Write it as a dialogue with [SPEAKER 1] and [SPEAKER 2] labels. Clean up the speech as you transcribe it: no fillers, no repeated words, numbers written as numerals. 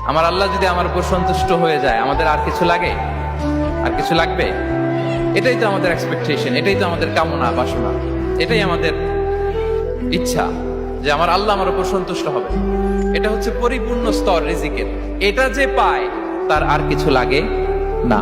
[SPEAKER 1] আমার আল্লাহ যদি আমার উপর সন্তুষ্ট হয়ে যায়, আমাদের আর কিছু লাগে? আর কিছু লাগবে? এটাই তো আমাদের এক্সপেকটেশন, এটাই তো আমাদের কামনা বাসনা, এটাই আমাদের ইচ্ছা যে আমার আল্লাহ আমার উপর সন্তুষ্ট হবে। এটা হচ্ছে পরিপূর্ণ স্তর রিজিকের। এটা যে পায় তার আর কিছু লাগে না।